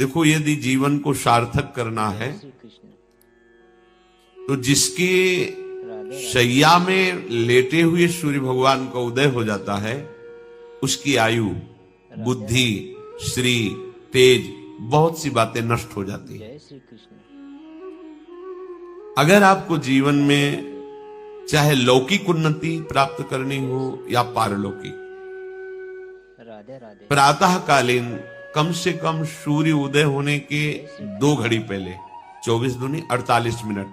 देखो, यदि जीवन को सार्थक करना है तो जिसके शैया में लेटे हुए सूर्य भगवान का उदय हो जाता है, उसकी आयु, बुद्धि, श्री, तेज, बहुत सी बातें नष्ट हो जाती है। अगर आपको जीवन में चाहे लौकिक उन्नति प्राप्त करनी हो या पारलौकिक, प्रातःकालीन कम से कम सूर्य उदय होने के 2 घड़ी पहले, 24 दूनी 48 मिनट,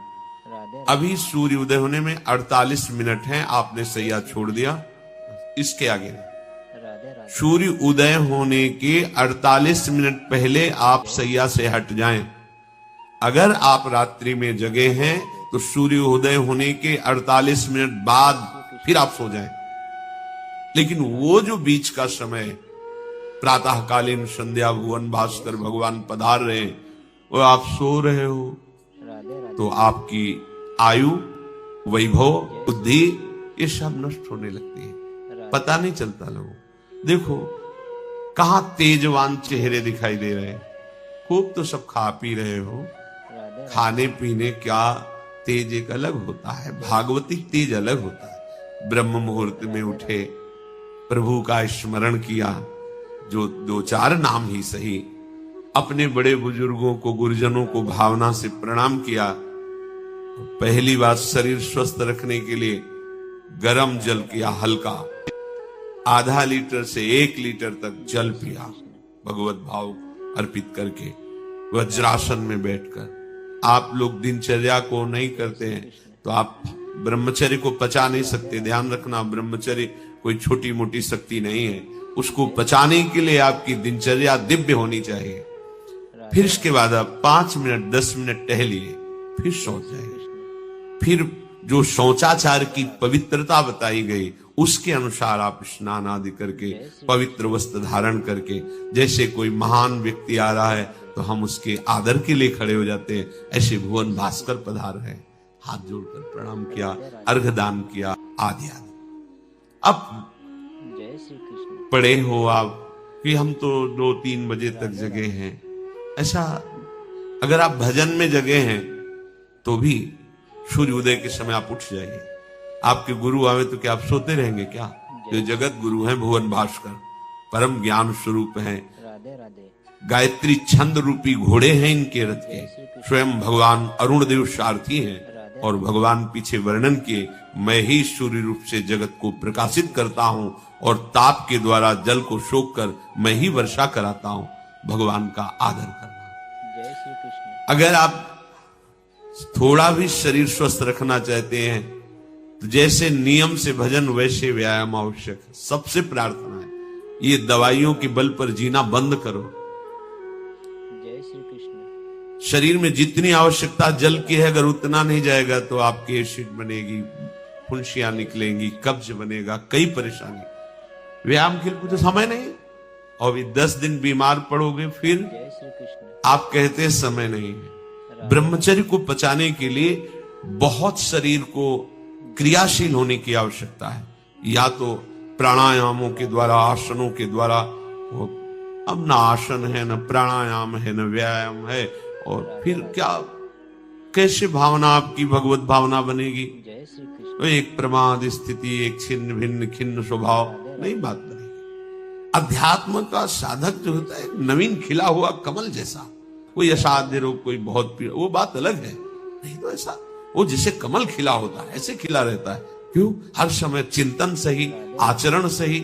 अभी सूर्य उदय होने में 48 मिनट हैं, आपने सैया छोड़ दिया, इसके आगे सूर्य उदय होने के 48 मिनट पहले आप सैया से हट जाएं। अगर आप रात्रि में जगे हैं तो सूर्य उदय होने के 48 मिनट बाद फिर आप सो जाएं। लेकिन वो जो बीच का समय, प्रातःकालीन संध्या भुवन भास्कर भगवान पधार रहे, वो आप सो रहे हो, तो आपकी आयु, वैभव, बुद्धि, ये सब नष्ट होने लगती है, पता नहीं चलता लोगों। देखो कहां तेजवान चेहरे दिखाई दे रहे हैं, खूब तो सब खा पी रहे हो, खाने पीने क्या तेज एक अलग होता है, भागवतिक तेज अलग होता है। ब्रह्म मुहूर्त में उठे, प्रभु का स्मरण किया, जो 2-4 नाम ही सही, अपने बड़े बुजुर्गों को, गुरुजनों को भावना से प्रणाम किया। पहली बात, शरीर स्वस्थ रखने के लिए गरम जल किया, हल्का, आधा लीटर से 1 लीटर तक जल पिया, भगवत भाव अर्पित करके, वज्रासन में बैठकर। आप लोग दिनचर्या को नहीं करते हैं तो आप ब्रह्मचर्य को पचा नहीं सकते। ध्यान रखना, ब्रह्मचर्य कोई छोटी मोटी शक्ति नहीं है, उसको पचाने के लिए आपकी दिनचर्या दिव्य होनी चाहिए। फिर इसके बाद आप 5 मिनट 10 मिनट टहलिए, फिर सो जाइए। फिर जो शौचाचार की पवित्रता बताई गई उसके अनुसार आप स्नान आदि करके, पवित्र वस्त्र धारण करके, जैसे कोई महान व्यक्ति आ रहा है तो हम उसके आदर के लिए खड़े हो जाते हैं, ऐसे भुवन भास्कर पधार है, हाथ जोड़कर प्रणाम किया, अर्घदान किया, आदि आदि। अब पड़े हो आप कि हम तो 2-3 बजे तक जगे हैं, ऐसा अगर आप भजन में जगे हैं तो भी सूर्योदय के समय आप उठ जाइए। आपके गुरु आवे तो क्या आप सोते रहेंगे क्या? जो जगत गुरु हैं भुवन भास्कर, परम ज्ञान स्वरूप हैं, गायत्री छंद रूपी घोड़े हैं इनके रथ के, स्वयं भगवान अरुण देव सारथी हैं, और भगवान पीछे वर्णन किए, मैं ही सूर्य रूप से जगत को प्रकाशित करता हूं और ताप के द्वारा जल को सोख कर मैं ही वर्षा कराता हूं। भगवान का आदर करना। अगर आप थोड़ा भी शरीर स्वस्थ रखना चाहते हैं तो जैसे नियम से भजन वैसे व्यायाम आवश्यक है। सबसे प्रार्थना है, ये दवाइयों के बल पर जीना बंद करो। जय श्री कृष्ण। शरीर में जितनी आवश्यकता जल की है, अगर उतना नहीं जाएगा तो आपकी एसिड बनेगी, फुंसियां निकलेंगी, कब्ज बनेगा, कई परेशानी। व्यायाम के लिए तो समय नहीं, और भी 10 दिन बीमार पड़ोगे, फिर आप कहते हैं समय नहीं है। ब्रह्मचर्य को पचाने के लिए बहुत शरीर को क्रियाशील होने की आवश्यकता है, या तो प्राणायामों के द्वारा, आसनों के द्वारा। अब ना आसन है, न प्राणायाम है, न व्यायाम है, और फिर क्या, कैसे भावना आपकी भगवत भावना बनेगी? तो एक प्रमाद स्थिति, एक छिन्न भिन्न खिन्न स्वभाव, नहीं बात बनेगी। अध्यात्म का साधक जो होता है, नवीन खिला हुआ कमल जैसा, कोई असाध्य रोग, कोई बहुत पीड़ा, वो बात अलग है। नहीं तो ऐसा वो जैसे कमल खिला होता है ऐसे खिला रहता है। क्यों? हर समय चिंतन सही, आचरण सही,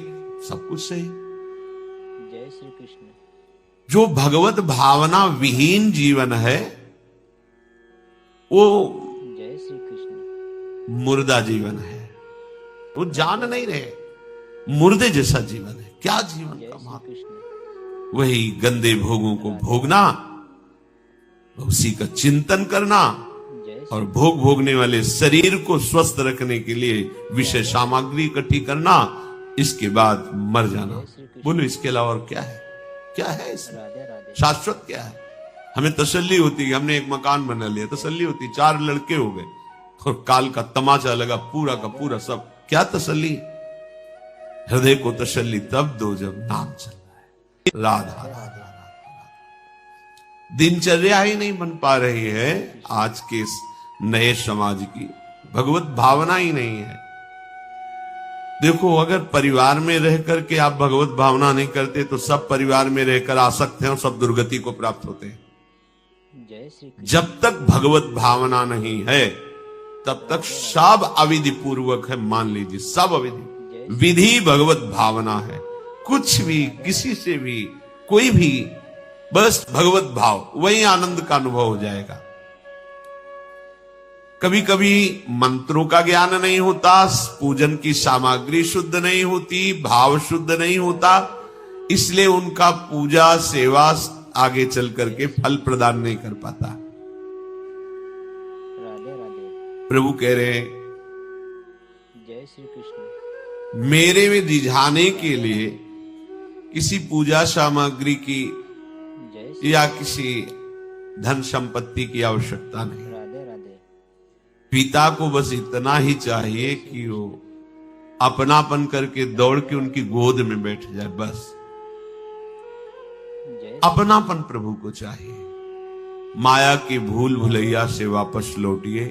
सब कुछ सही। जय श्री कृष्ण। जो भगवत भावना विहीन जीवन है वो जय श्री कृष्ण मुर्दा जीवन है, वो जान नहीं रहे, मुर्दे जैसा जीवन है। क्या जीवन का महत्व? वही गंदे भोगों को भोगना, उसी का चिंतन करना, और भोग भोगने वाले शरीर को स्वस्थ रखने के लिए विषय सामग्री इकट्ठी करना, इसके बाद मर जाना। बोलो इसके अलावा और क्या है? क्या है इसमें? शाश्वत क्या है? हमें तसल्ली होती है, हमने एक मकान बना लिया, तसल्ली होती, 4 लड़के हो गए और काल का तमाचा लगा पूरा का पूरा, सब क्या तसल्ली? हृदय को तसल्ली तब दो जब नाम चल रहा है, राधा राधा राधा। दिनचर्या ही नहीं बन पा रही है आज के इस नए समाज की, भगवत भावना ही नहीं है। देखो, अगर परिवार में रह करके आप भगवत भावना नहीं करते तो सब परिवार में रहकर आसक्त हैं और सब दुर्गति को प्राप्त होते हैं। जय श्री कृष्ण। जब तक भगवत भावना नहीं है तब तक सब अविधि पूर्वक है। मान लीजिए, सब अविधि, विधि भगवत भावना है। कुछ भी, किसी से भी, कोई भी, बस भगवत भाव, वही आनंद का अनुभव हो जाएगा। कभी कभी मंत्रों का ज्ञान नहीं होता, पूजन की सामग्री शुद्ध नहीं होती, भाव शुद्ध नहीं होता, इसलिए उनका पूजा सेवा आगे चल करके फल प्रदान नहीं कर पाता। राधे राधे। प्रभु कह रहे हैं, जय श्री कृष्ण। मेरे में रिझाने के लिए किसी पूजा सामग्री की जय श्री या किसी धन संपत्ति की आवश्यकता नहीं। राधे राधे। पिता को बस इतना ही चाहिए कि वो अपनापन करके दौड़ के उनकी गोद में बैठ जाए, बस जय अपनापन प्रभु को चाहिए। माया की भूल भुलैया से वापस लौटिए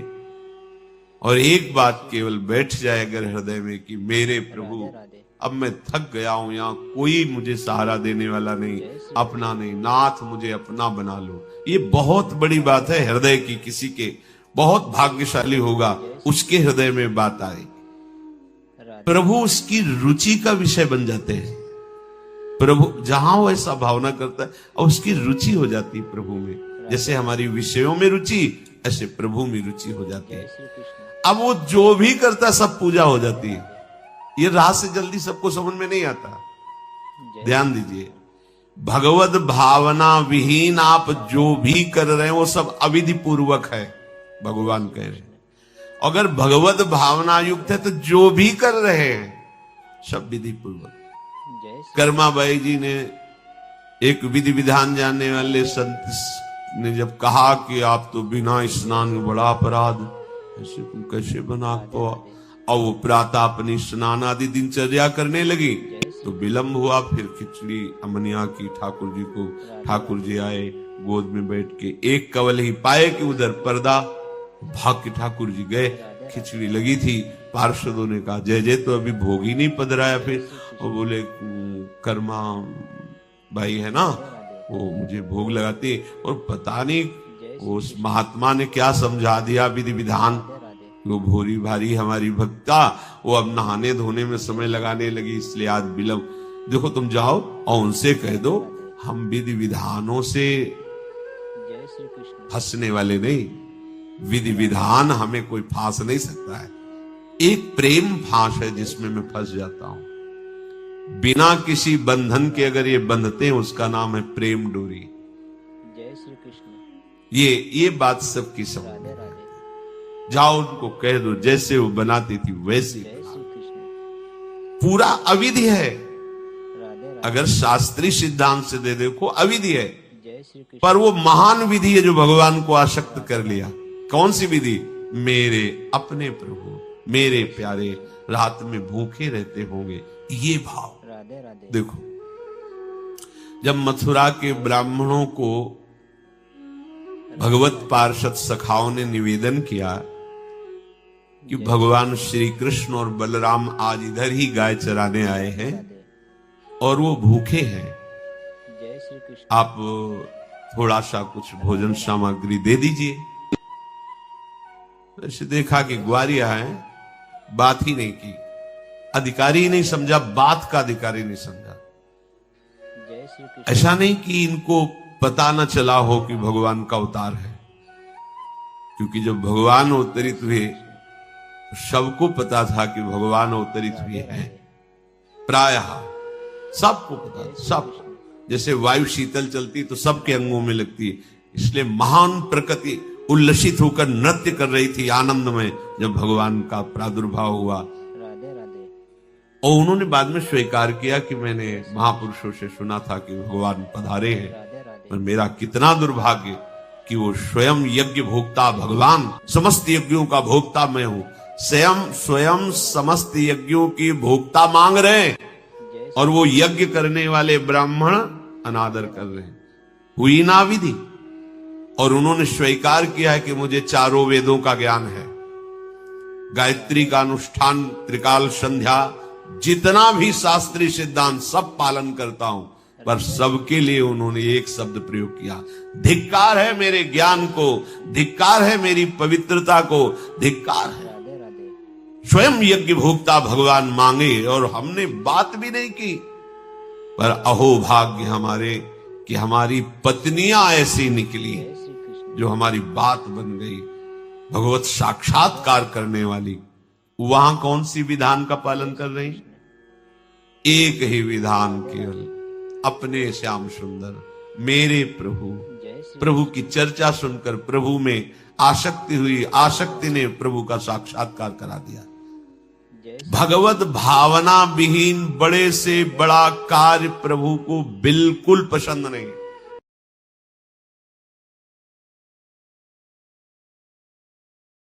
और एक बात केवल बैठ जाए अगर हृदय में कि मेरे प्रभु, राधे राधे। अब मैं थक गया हूं, यहां कोई मुझे सहारा देने वाला नहीं, अपना नहीं, नाथ मुझे अपना बना लो। ये बहुत बड़ी बात है हृदय की। किसी के बहुत भाग्यशाली होगा उसके हृदय में बात आई, राधे प्रभु उसकी रुचि का विषय बन जाते हैं। प्रभु जहां वो ऐसा भावना करता है और उसकी रुचि हो जाती है प्रभु में। जैसे हमारी विषयों में रुचि, ऐसे प्रभु में रुचि हो जाती जय है। श्री कृष्ण। अब वो जो भी करता है सब पूजा हो जाती है। ये राह से जल्दी सबको समझ में नहीं आता। जय ध्यान दीजिए, भगवत भावना विहीन आप जो भी कर रहे हैं वो सब अविधि पूर्वक है, भगवान कह रहे हैं। अगर भगवत भावना युक्त है तो जो भी कर रहे हैं सब विधि पूर्वक। जय श्री कर्माबाई जी ने, एक विधि विधान जानने वाले संत ने जब कहा कि आप तो बिना स्नान में बड़ा अपराध, ऐसे तुम कैसे बना पाओ, और वो प्रातः अपनी स्नान आदि दिनचर्या करने लगी तो विलंब हुआ। फिर खिचड़ी अमनिया की ठाकुर जी को, ठाकुर जी आए गोद में बैठ के, एक कवल ही पाए कि उधर पर्दा, भाग के ठाकुर जी गए। खिचड़ी लगी थी, पार्षदों ने कहा जय जय, तो अभी भोग ही नहीं पधराया। फिर वो बोले कर्मा भाई है ना, वो मुझे भोग लगाती, और पता नहीं उस महात्मा ने क्या समझा दिया विधि विधान, वो भोरी भारी हमारी भक्ता, वो अब नहाने धोने में समय लगाने लगी, इसलिए आज विलंब। देखो, तुम जाओ और उनसे कह दो हम विधि विधानों से जय श्री कृष्ण। फंसने वाले नहीं, विधि विधान हमें कोई फांस नहीं सकता है। एक प्रेम फांस है जिसमें मैं फंस जाता हूं। बिना किसी बंधन के अगर ये बंधते हैं उसका नाम है प्रेम डोरी। जय श्री कृष्ण। ये बात सबकी समझ। राधे राधे। जाओ उनको कह दो जैसे वो बनाती थी वैसे जय श्री कृष्ण। पूरा अविधि है। राधे राधे। अगर शास्त्रीय सिद्धांत से दे देखो अविधि है, जय श्री कृष्ण। पर वो महान विधि है जो भगवान को आसक्त कर लिया। कौन सी विधि? मेरे अपने प्रभु, मेरे प्यारे रात में भूखे रहते होंगे, ये भाव। राधे राधे। देखो, जब मथुरा के ब्राह्मणों को भगवत पार्षद सखाओं ने निवेदन किया कि भगवान श्री कृष्ण और बलराम आज इधर ही गाय चराने आए हैं और वो भूखे हैं, जय श्री कृष्ण। आप थोड़ा सा कुछ भोजन सामग्री दे दीजिए। ऐसे देखा कि ग्वारिया है, बात ही नहीं की, अधिकारी ही नहीं समझा, बात का अधिकारी नहीं समझा। जय श्री कृष्ण। ऐसा नहीं कि इनको पता न चला हो कि भगवान का अवतार है, क्योंकि जब भगवान अवतरित हुए सबको पता था कि भगवान अवतरित हुए हैं। प्रायः सबको पता, सब जैसे वायु शीतल चलती तो सबके अंगों में लगती है, इसलिए महान प्रकृति उल्लसित होकर नृत्य कर रही थी आनंद में जब भगवान का प्रादुर्भाव हुआ। राधे राधे। और उन्होंने बाद में स्वीकार किया कि मैंने महापुरुषों से सुना था कि भगवान पधारे हैं, राधे राधे। पर मेरा कितना दुर्भाग्य कि वो स्वयं यज्ञ भोक्ता भगवान, समस्त यज्ञों का भोक्ता मैं हूं, स्वयं समस्त यज्ञों की भोक्ता मांग रहे हैं जय और वो यज्ञ करने वाले ब्राह्मण अनादर कर रहे हैं। हुई ना विधि। और उन्होंने स्वीकार किया है कि मुझे चारों वेदों का ज्ञान है, गायत्री का अनुष्ठान, त्रिकाल संध्या, जितना भी शास्त्रीय सिद्धांत सब पालन करता हूं, पर सबके लिए उन्होंने एक शब्द प्रयोग किया, धिक्कार है मेरे ज्ञान को, धिक्कार है मेरी पवित्रता को, धिक्कार है। राधे राधे। स्वयं यज्ञ भोक्ता भगवान मांगे और हमने बात भी नहीं की, पर अहो भाग्य हमारे कि हमारी पत्नियां ऐसी निकली जय श्री कृष्ण। जो हमारी बात बन गई, भगवत साक्षात्कार करने वाली। वहां कौन सी विधान का पालन कर रही? एक ही विधान केवल, अपने श्याम सुंदर मेरे प्रभु। जय श्री प्रभु की चर्चा सुनकर प्रभु में आसक्ति हुई, आसक्ति ने प्रभु का साक्षात्कार करा दिया। जय भगवत भावना विहीन बड़े से बड़ा कार्य प्रभु को बिल्कुल पसंद नहीं।